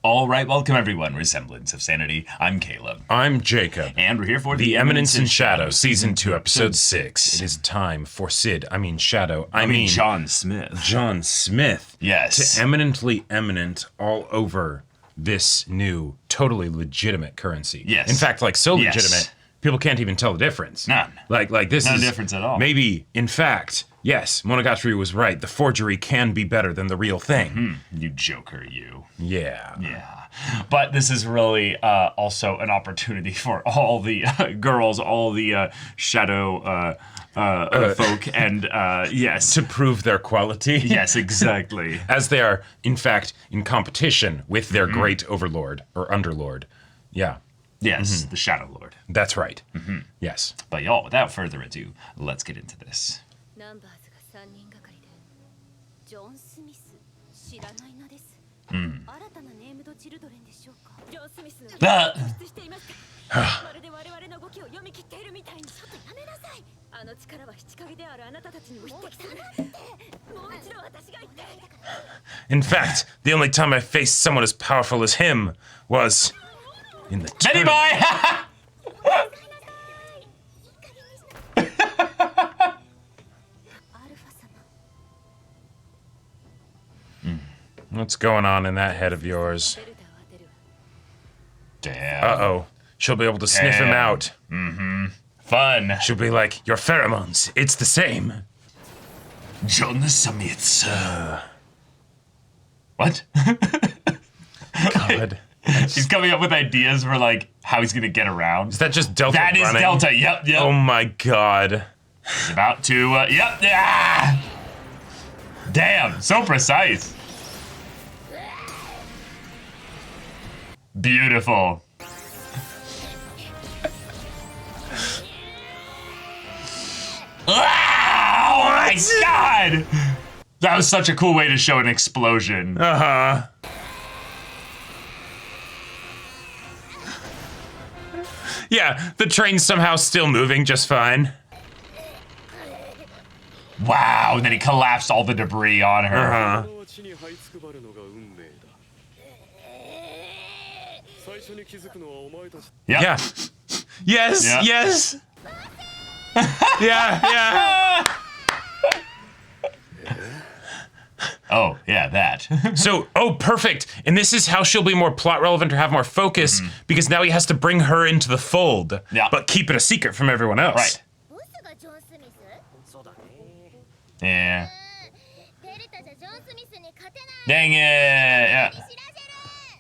All right, welcome everyone. Semblance of Sanity. I'm Caleb. I'm Jacob. And we're here for The Eminence in Shadow, Season 2, Episode 6. It is time for Shadow. I mean John Smith. John Smith. Yes. To eminently eminent all over this new, totally legitimate currency. Yes. In fact, like so Yes. legitimate, people can't even tell the difference. None. Like this No is difference at all. Maybe, in fact, yes, Monogatari was right. The forgery can be better than the real thing. You joker, you. Yeah. Yeah. But this is really also an opportunity for all the girls, all the shadow folk, and yes. To prove their quality. Yes, exactly. As they are, in fact, in competition with their great overlord or underlord. Yeah. Yes, the Shadow Lord. That's right. Yes. But y'all, without further ado, let's get into this. In fact, the only time I faced someone as powerful as him was in the Betty Bye! What's going on in that head of yours? Damn. Uh-oh. She'll be able to sniff him out. Fun. She'll be like, your pheromones, it's the same. John Smith. What? God. He's coming up with ideas for like how he's gonna get around. Is that just Delta That is running? Delta. Yep. Oh my God. He's about to. Yep. Yeah. Damn. So precise. Beautiful. Oh my God! That was such a cool way to show an explosion. Uh-huh. Yeah, the train's somehow still moving just fine. Wow, and then he collapsed all the debris on her. Uh-huh. Yep. Yeah. Yes, Yeah. yes. Yeah. Oh, yeah, that. So, perfect. And this is how she'll be more plot relevant or have more focus, because now he has to bring her into the fold, Yeah. but keep it a secret from everyone else. Right. Yeah. Dang it. Yeah.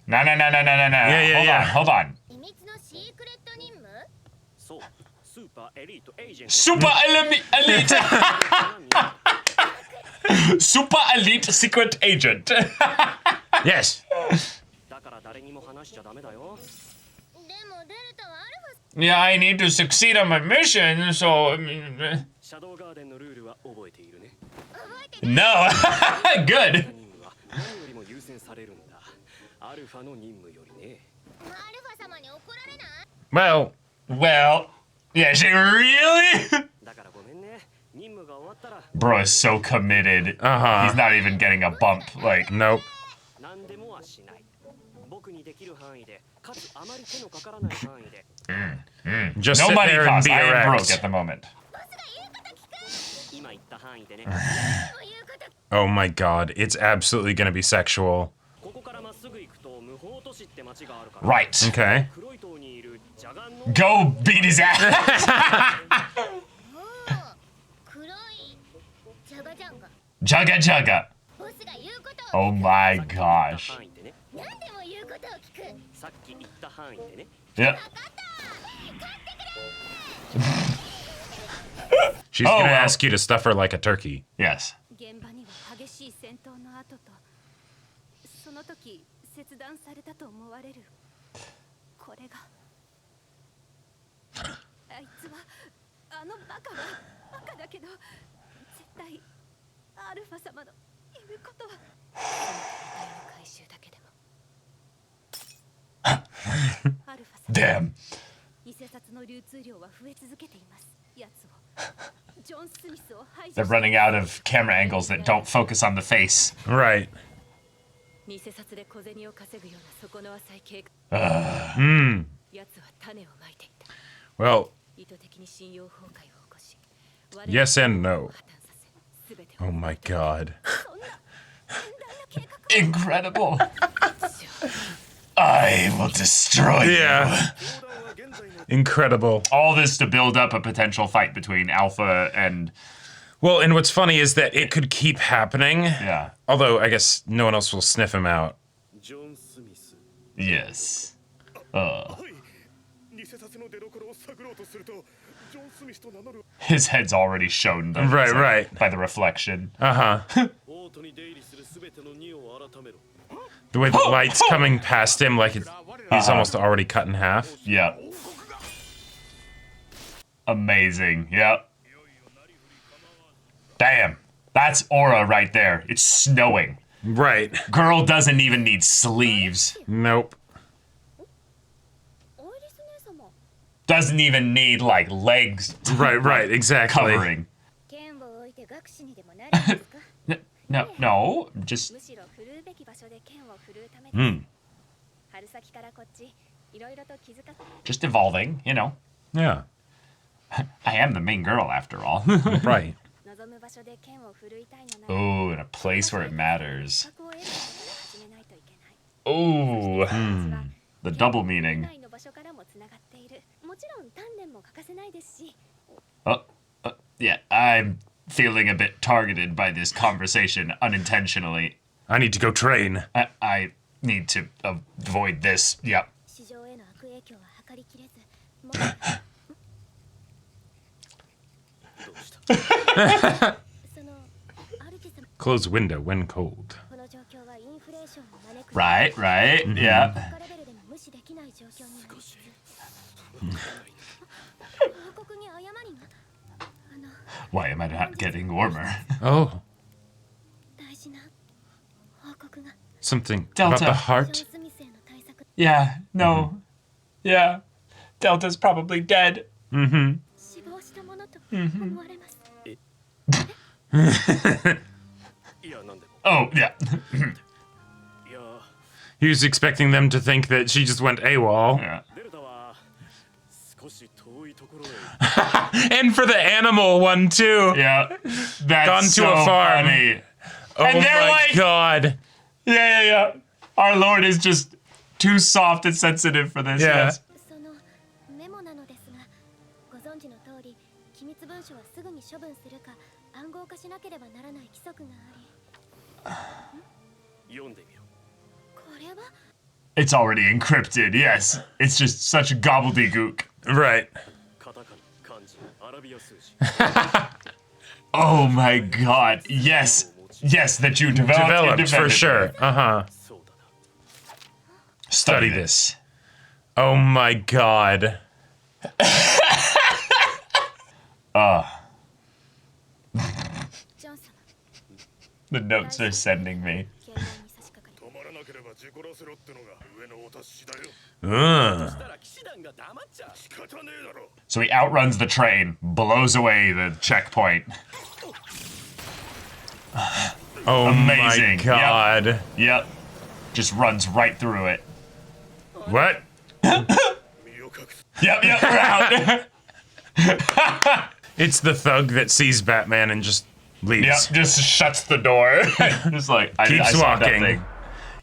No. Yeah. Hold on. Super elite. Super elite secret agent. Yes. Yeah, I need to succeed on my mission, so... No. Good. Well, yeah, she really? Bro is so committed. Uh-huh. He's not even getting a bump, like... Nope. Just No sit money there and cost. be I am erect. broke at the moment. Oh my God, it's absolutely gonna be sexual. Right. Okay. Go beat his ass. Jugga jugga. Oh my gosh. Yep. She's Oh, gonna well. ask you to stuff her like a turkey. Yes. Damn. They're running out of camera angles that don't focus on the face. Right. Well, yes and no. Oh my god. Incredible. I will destroy Yeah. Incredible. all this to build up a potential fight between Alpha and Well, and what's funny is that it could keep happening. yeah. Although I guess no one else will sniff him out. Yes. His head's already shown them. Right, right. By the reflection. Uh-huh. The way the light's coming past him, like he's almost already cut in half. Yeah. Amazing. Yep. Damn. That's aura right there. It's snowing. Right. Girl doesn't even need sleeves. Nope. Doesn't even need, like, legs. Right, exactly. Covering. No, just... Just evolving, you know. Yeah. I am the main girl, after all. Right. Oh, in a place where it matters. Oh, the double meaning. Yeah, I'm feeling a bit targeted by this conversation unintentionally. I need to go train. I need to avoid this. Yep. Close window when cold. Right, yeah. Why am I not getting warmer? Oh. Something Delta. about the heart? Yeah, no. Yeah. Delta's probably dead. Oh, yeah. He was expecting them to think that she just went AWOL. Yeah. And for the animal one, too. Yeah. That's Gone to so a farm. funny. Oh And they're my like- god. Yeah. Our Lord is just too soft and sensitive for this. Yeah. Yes. It's already encrypted, yes. It's just such gobbledygook. Right. Oh my god. Yes, that you developed Developed, for sure. Uh-huh. Study this. Oh my god. The notes are sending me. So he outruns the train, blows away the checkpoint. Oh Amazing. my god. Yep. Just runs right through it. What? Yep, we're out. It's the thug that sees Batman and just leaves. Yep, just shuts the door. Just like, I Keeps saw that walking. thing.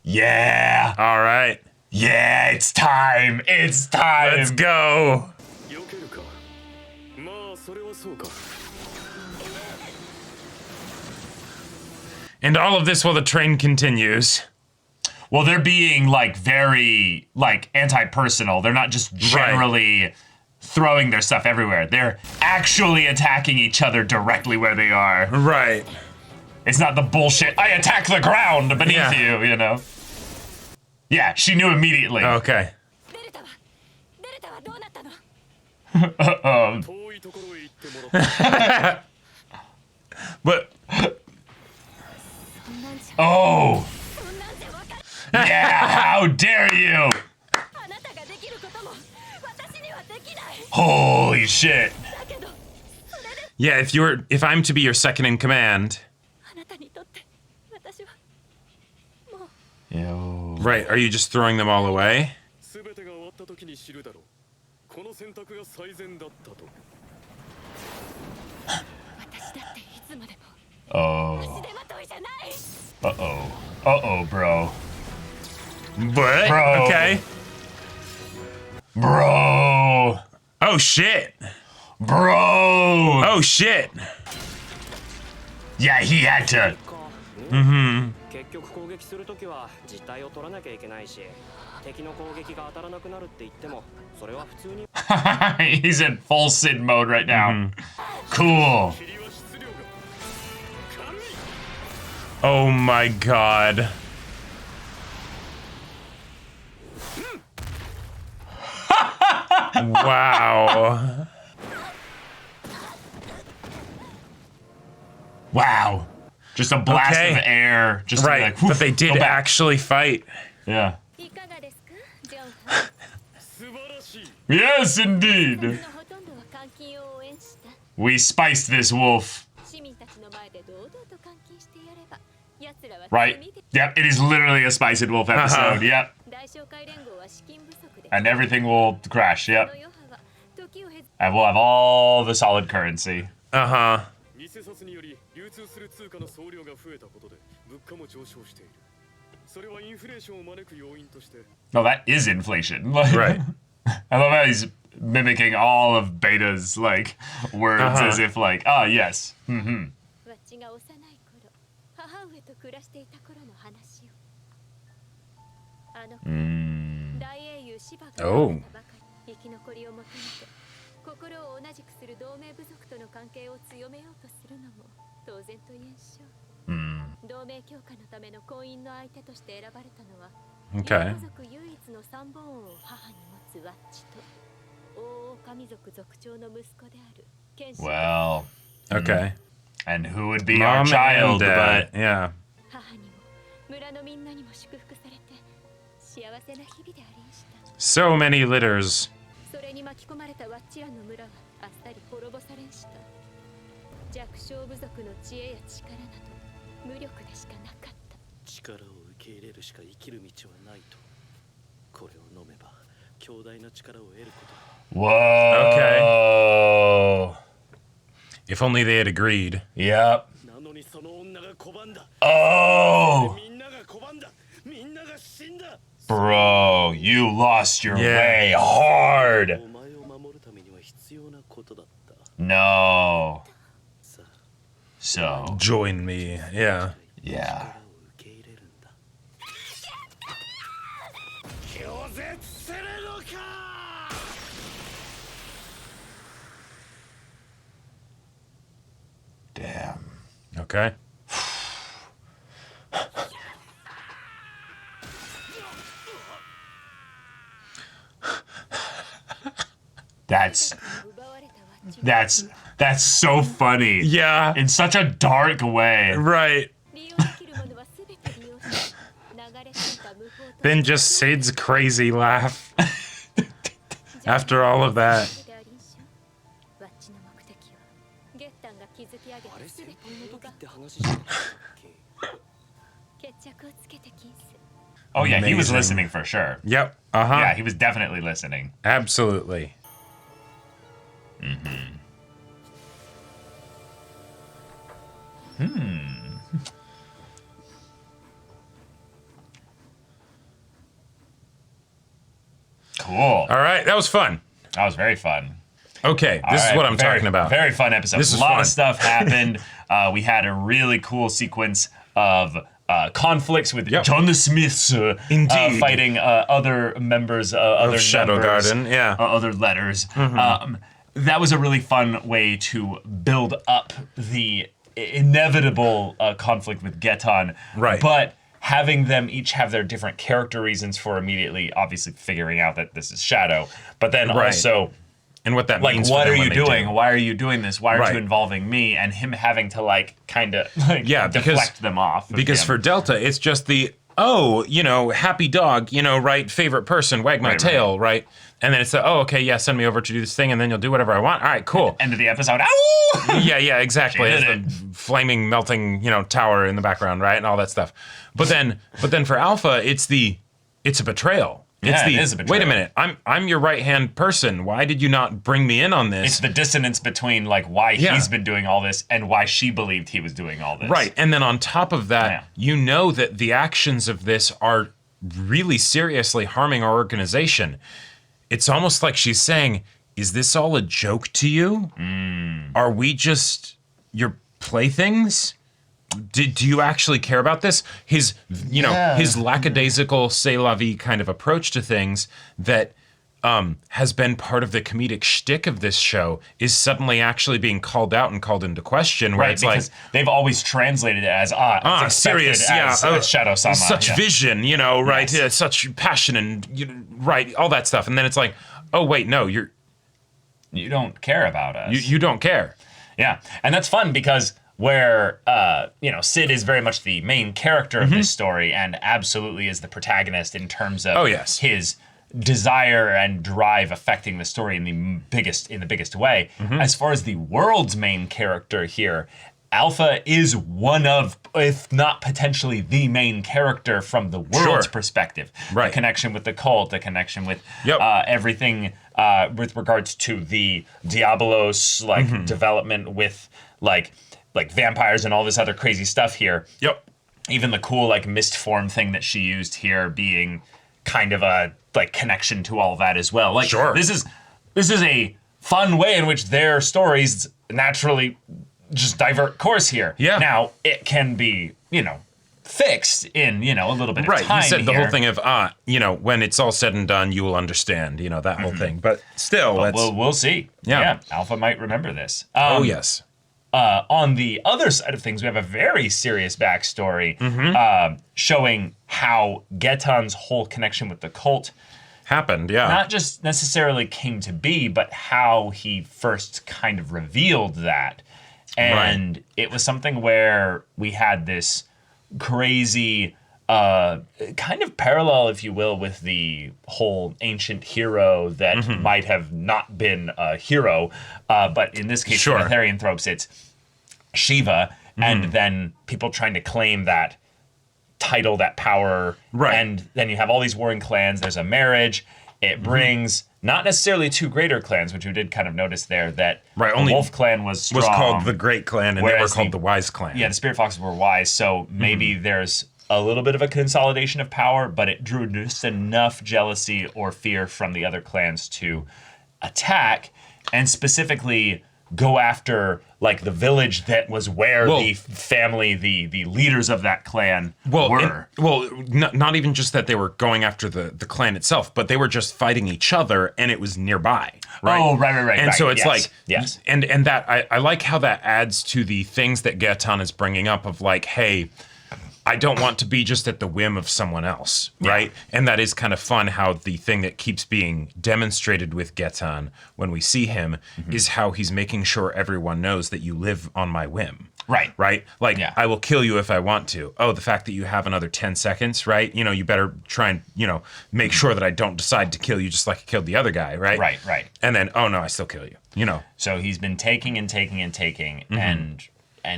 Yeah. All right. Yeah, it's time. It's time. Let's go. And all of this while the train continues. Well, they're being like very like anti-personal. They're not just generally throwing their stuff everywhere. They're actually attacking each other directly where they are. Right. It's not the bullshit, I attack the ground beneath you, you know? Yeah, she knew immediately. Okay. But Oh! Yeah, how dare you! Holy shit. yeah, if I'm to be your second in command, Ew. Right, are you just throwing them all away? 全てが終わった時に知るだろう。この選択が最善だったと。私だっていつまでも Oh. 足手まといじゃない。 Uh-oh. Uh-oh, bro. What? Bro. Okay. Bro. Oh shit. Bro. Oh shit. Yeah, he had to. 結局攻撃するときは実態を取らなきゃいけないし、敵の攻撃が当たらなくなるって言っても、それは普通に He's in full Sid mode right now. Cool. 霧は質量が軽い。 Oh my god. Wow. Wow. Just a blast Okay. of air. Just to be Right, like, but woof, they go did back. actually fight. Yeah. いかがですか、ジョン。素晴らしい。 Yes, その indeed. ほとんどは監禁を応援した。 We spiced this wolf. 市民たちの前で堂々と監禁してやれば、奴らは Right? 罪で Yep, it is literally a Spiced Wolf episode. Yep. 大商会連合は資金不足で。 And everything will crash. そ Yep. の余波は時を経ず And we'll have all the solid currency. Uh-huh. 偽札により流通する通貨の総量が増えたことで物価も上昇している。それはインフレーションを招く要因として No, that is inflation. Like, Right. I love how he's mimicking all of Beta's like words as if like, ah, yes. わっちが幼い頃、母上と暮らしていた頃の話を。あの子、大英雄シバが生まれたばかり、生き残りを求めて、心を同じくする同盟部族との関係を強めようとするのも当然と言えんしょう。同盟強化のための婚姻の相手として選ばれたのは、 Okay. 家族唯一の三本王を母に持つワッチと、大狼族族長の息子である剣士。 Well, Okay. and who would be our Mom child? and dad. But Yeah. 母にも村のみんなにも祝福されて幸せな日々でありんした。 So many litters. それに巻き込まれたワッチらの村はあっさり滅ぼされんした。弱小部族の知恵や力など無力でしかなかった。力を受け入れるしか生きる道はないと。これを飲めば強大な力を得ること。 whoa. If only they had agreed. Yep. なのにその女が拒んだ。 Oh, みんなが拒んだ。みんなが死んだ。 bro, you lost your Yeah. way hard. お前を守るためには必要なことだった。 No. さあ、 So, Join me. Yeah. yeah. 力を受け入れるんだ。拒絶するのか。 Damn. Okay. That's 奪われたワッチが that's so funny. Yeah. In such a dark way. Right. 利用できるものは全て利用し、流れ着いた無法と Then just Sid's crazy laugh. After all of that. でありんしょ。ワッチの目的はゲッタンが築き上げたあれ全て先の奪輩の時って話してたっけ。決着をつけて金す。 Oh yeah, he was Amazing. listening for sure. Yep. Uh-huh. Yeah, he was definitely listening. Absolutely. Cool. All right. That was fun. That was very fun. Okay. This All is right, what I'm very- talking about. Very fun episode. This A is lot fun. of stuff happened. We had a really cool sequence of conflicts with Yep. John the Smiths Indeed. fighting other members, other Shadow numbers, Garden, yeah. other letters. That was a really fun way to build up the inevitable conflict with Gettan. Right. But having them each have their different character reasons for immediately, obviously figuring out that this is Shadow, but then Right. also And what that like, means. what for are them you when they doing? do. Why are you doing this? Why aren't Right. you involving me? And him having to like kind of like Yeah, deflect them off. of Because him. for Delta, it's just the oh, happy dog, right? Favorite person, wag my tail, right? And then it's oh, okay, yeah, send me over to do this thing, and then you'll do whatever I want. All right, cool. End of the episode. Ow! Yeah, exactly. She It's did the flaming, melting, tower in the background, right, and all that stuff. But then for Alpha, it's a betrayal. Yeah, it is a betrayal. Wait a minute, I'm your right-hand person. Why did you not bring me in on this? It's the dissonance between like why he's been doing all this and why she believed he was doing all this. Right, and then on top of that, that the actions of this are really seriously harming our organization. It's almost like she's saying, is this all a joke to you? Are we just your playthings? Do you actually care about this? His lackadaisical, c'est la vie kind of approach to things that has been part of the comedic shtick of this show is suddenly actually being called out and called into question. Where it's because they've always translated it as serious, Shadow-sama. Such vision, right? Yes. Such passion and right, all that stuff. And then it's like, oh wait, no, you don't care about us. You don't care. Yeah, and that's fun because where Sid is very much the main character of this story and absolutely is the protagonist in terms of his desire and drive affecting the story in the biggest way. As far as the world's main character here, Alpha is one of, if not potentially the main character from the world's perspective. Right. The connection with the cult, the connection with everything with regards to the Diabolos development with like vampires and all this other crazy stuff here. Yep. Even the cool mist form thing that she used here being kind of a connection to all that as well. This is a fun way in which their stories naturally just divert course here. Yeah. Now it can be, fixed in, a little bit of time. You said here. the whole thing of when it's all said and done, you will understand, that whole thing. But still, we'll see. Yeah. Alpha might remember this. Yes. On the other side of things, we have a very serious backstory showing how Gettan's whole connection with the cult happened, not just necessarily came to be, but how he first kind of revealed that. And it was something where we had this crazy kind of parallel, if you will, with the whole ancient hero that might have not been a hero, but in this case, in Arthurian tropes, it's Shiva, and then people trying to claim that title, that power, and then you have all these warring clans. There's a marriage. It brings not necessarily two greater clans, which we did kind of notice there that the Wolf clan was strong. Was called the Great Clan, and they were called the Wise Clan. Yeah, the Spirit Foxes were wise, so maybe there's a little bit of a consolidation of power, but it drew just enough jealousy or fear from the other clans to attack, and specifically go after the village that was where the family, the leaders of that clan were. Not even just that they were going after the clan itself, but they were just fighting each other, and it was nearby. Right? Oh, right. And so it's and that I like how that adds to the things that Gettan is bringing up of hey, I don't want to be just at the whim of someone else, right? And that is kind of fun how the thing that keeps being demonstrated with Gettan when we see him is how he's making sure everyone knows that you live on my whim. Right? I will kill you if I want to. Oh, the fact that you have another 10 seconds, right? You better try and, make sure that I don't decide to kill you just like I killed the other guy, right? Right. And then, oh no, I still kill you, So he's been taking and taking and taking, and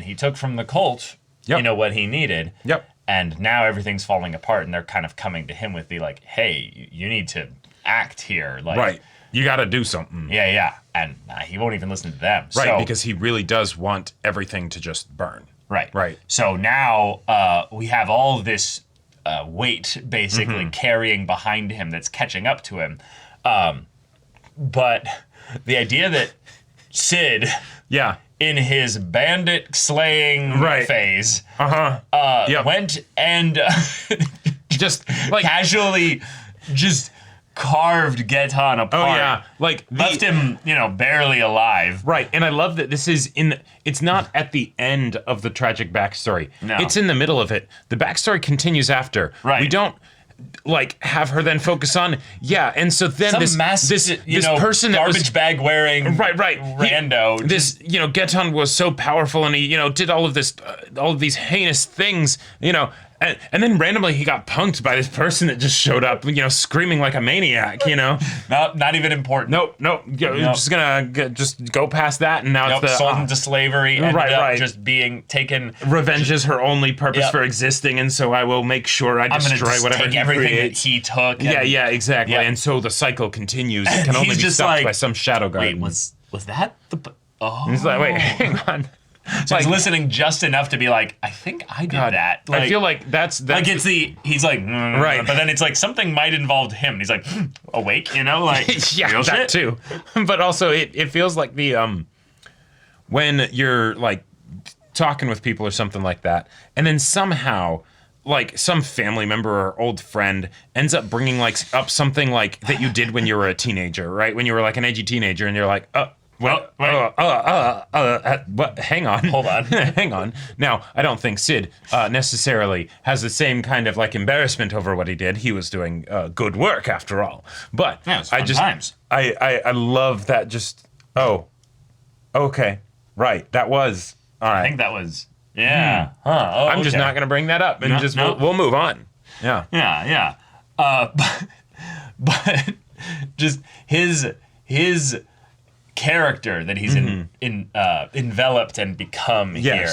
he took from the cult what he needed. Yep. And now everything's falling apart, and they're kind of coming to him with hey, you need to act here. Right. You got to do something. Yeah. And he won't even listen to them. Right, because he really does want everything to just burn. Right. So now we have all this weight basically carrying behind him that's catching up to him. But the idea that Sid... in his bandit slaying phase, went and just casually just carved Gettan apart. Oh yeah, left him, barely alive. Right, and I love that this is it's not at the end of the tragic backstory. No. It's in the middle of it. The backstory continues after. Right. We don't have her then focus on and so then this person that garbage was bag wearing rando Gettan was so powerful, and he did all of this all of these heinous things, And then randomly he got punked by this person that just showed up, screaming like a maniac, Not even important. Nope. Just gonna just go past that, and now it's sold into slavery, ended up just being taken. Revenge is her only purpose for existing, and so I will make sure I destroy whatever take he everything creates. that he took. Yeah, exactly. Yeah. And so the cycle continues. It can only He's be just stopped like, by some shadow guard. Wait, was that the? Oh, And he's like, wait, hang on. so he's listening just enough to be like, I think I did that. I feel like that's like it's he's like, right, but then it's like something might involve him. And he's like, awake, like yeah, real that shit? too. But also, it feels like the when you're like talking with people or something like that, and then somehow like some family member or old friend ends up bringing like up something like that you did when you were a teenager, right? When you were like an edgy teenager, and you're like, what? Hang on. Hold on. Hang on. Now, I don't think Sid necessarily has the same kind of like embarrassment over what he did. He was doing good work after all. But yeah, it's fun times. I love that. Just okay, right. That was all right. I think that was Huh. I'm just not gonna bring that up, and we'll move on. Yeah. Yeah. But just his character that he's enveloped and become here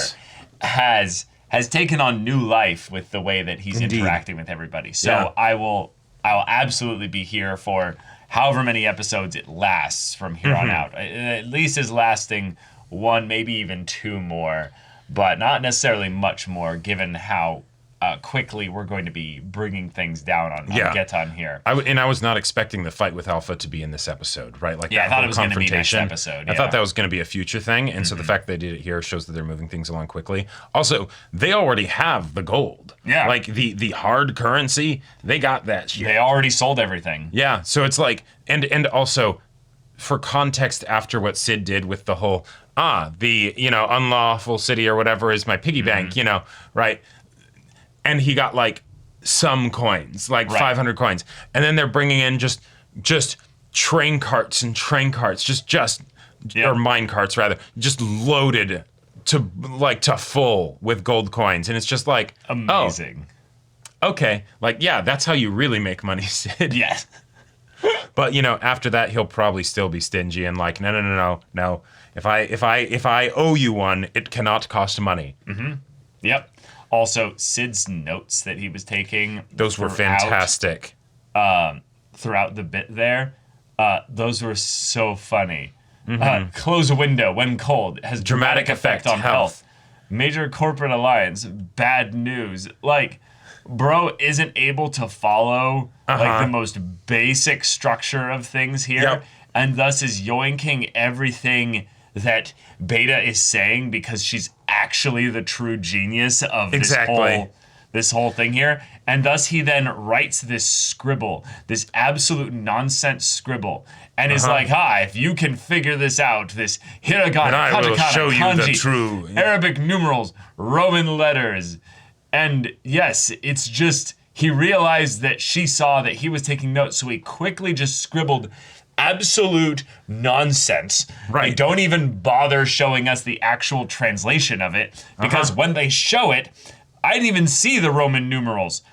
has taken on new life with the way that he's interacting with everybody. So I will absolutely be here for however many episodes it lasts from here on out. At least is lasting one, maybe even two more, but not necessarily much more, given how quickly we're going to be bringing things down on Gettan here. I was not expecting the fight with Alpha to be in this episode, right? Like I thought it was going to be next episode. I thought that was going to be a future thing, and so the fact they did it here shows that they're moving things along quickly. Also, they already have the gold. Yeah. Like the hard currency, they got that shit. They already sold everything. Yeah, so it's like, and also, for context after what Sid did with the whole, the, unlawful city or whatever is my piggy bank, right? And he got like some coins, like 500 coins. And then they're bringing in just train carts and train carts, or mine carts rather, just loaded to full with gold coins. And it's just like, amazing. Oh, okay. Like, yeah, that's how you really make money, Sid. Yes. But, after that, he'll probably still be stingy and like, no. If I owe you one, it cannot cost money. Mm-hmm. Yep. Also, Sid's notes that he was taking. Those were fantastic. Throughout the bit there. Those were so funny. Close a window when cold. Has dramatic effect on health. Major corporate alliance. Bad news. Like, bro isn't able to follow like the most basic structure of things here. Yep. And thus is yoinking everything that Beta is saying because she's actually the true genius of this whole thing here. And thus he then writes this scribble, this absolute nonsense scribble, and is like, if you can figure this out, this hiragana, and I will show kanji, you the true Arabic numerals, Roman letters. And yes, it's just, he realized that she saw that he was taking notes, so he quickly just scribbled absolute nonsense. Right. They don't even bother showing us the actual translation of it, because when they show it, I didn't even see the Roman numerals.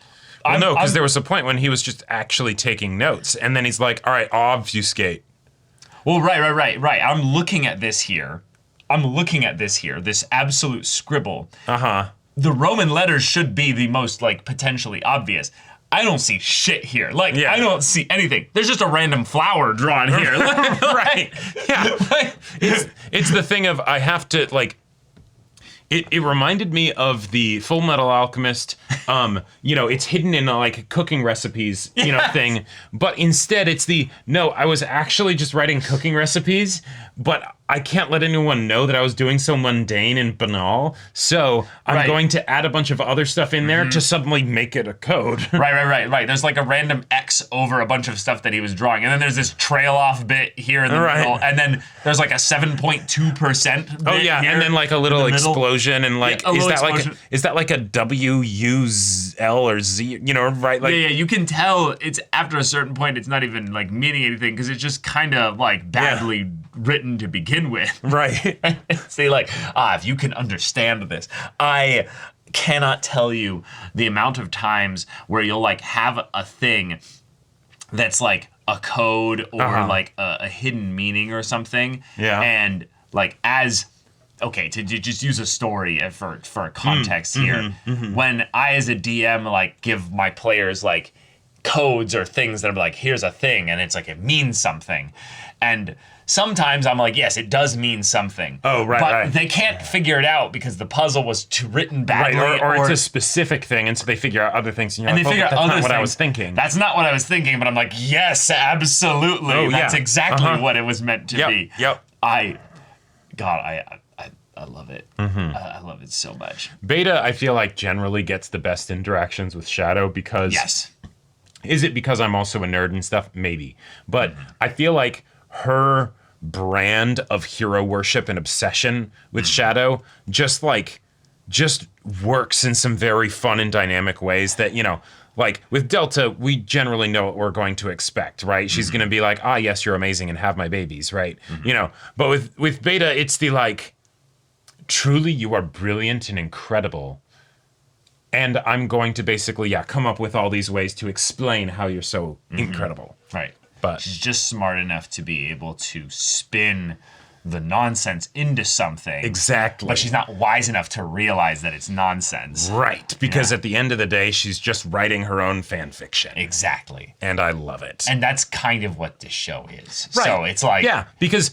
Well, no, because there was a point when he was just actually taking notes, and then he's like, all right, obfuscate. Well, right. I'm looking at this here, this absolute scribble. The Roman letters should be the most, like, potentially obvious. I don't see shit here. Like, I don't see anything. There's just a random flower drawn here. Right. Yeah. It's the thing of, I have to, like, it reminded me of the Full Metal Alchemist, it's hidden in like cooking recipes, thing. But instead it's I was actually just writing cooking recipes, but I can't let anyone know that I was doing so mundane and banal. So I'm going to add a bunch of other stuff in there to suddenly make it a code. Right. There's like a random X over a bunch of stuff that he was drawing. And then there's this trail off bit here in the middle. And then there's like a 7.2% bit here and then like a little explosion and like, is that like a W, U, L or Z, right? Like, you can tell it's after a certain point, it's not even like meaning anything because it's just kind of like badly written to begin with. Right. Say like, if you can understand this. cannot tell you the amount of times where you'll like have a thing that's like a code or like a hidden meaning or something. Yeah. And like to just use a story for context here. When I as a DM like give my players like codes or things that are like, here's a thing, and it's like it means something. And sometimes I'm like, yes, it does mean something. Oh, right, but right. they can't figure it out because the puzzle was written badly. Right, or it's a specific thing, and so they figure out other things, and you're and like, they figure out that's other not things. what I was thinking. That's not what I was thinking, but I'm like, yes, absolutely. Oh, That's yeah. exactly what it was meant to be. Yep. I love it. I love it so much. Beta, I feel like, generally gets the best interactions with Shadow because... Yes. Is it because I'm also a nerd and stuff? Maybe. But I feel like her brand of hero worship and obsession with Shadow just works in some very fun and dynamic ways that, you know, like with Delta, we generally know what we're going to expect, right? She's going to be like, yes, you're amazing and have my babies, right? You know, but with Beta, it's the like, truly you are brilliant and incredible. And I'm going to basically, come up with all these ways to explain how you're so incredible. Right. But she's just smart enough to be able to spin the nonsense into something. Exactly. But she's not wise enough to realize that it's nonsense. Right. Because at the end of the day, she's just writing her own fan fiction. Exactly. And I love it. And that's kind of what this show is. Right. So it's like... Yeah, because...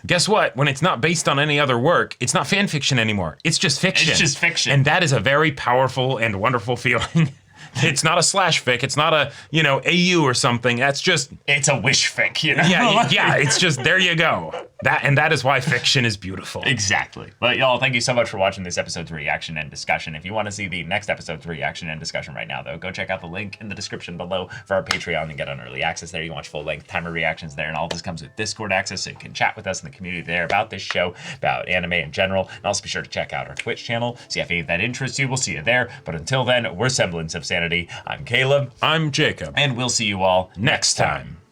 Guess what? When it's not based on any other work, it's not fan fiction anymore. It's just fiction. It's just fiction. And that is a very powerful and wonderful feeling. It's not a slash fic. It's not a, AU or something. That's just... It's a wish fic, you know? Yeah, it's just, there you go. That is why fiction is beautiful. Exactly. But y'all, thank you so much for watching this episode's reaction and discussion. If you want to see the next episode's reaction and discussion right now, though, go check out the link in the description below for our Patreon and get on early access there. You can watch full-length timer reactions there, and all this comes with Discord access, so you can chat with us in the community there about this show, about anime in general, and also be sure to check out our Twitch channel. See if any of that interests you. We'll see you there. But until then, we're Semblance of Sanity. I'm Caleb. I'm Jacob. And we'll see you all Next time.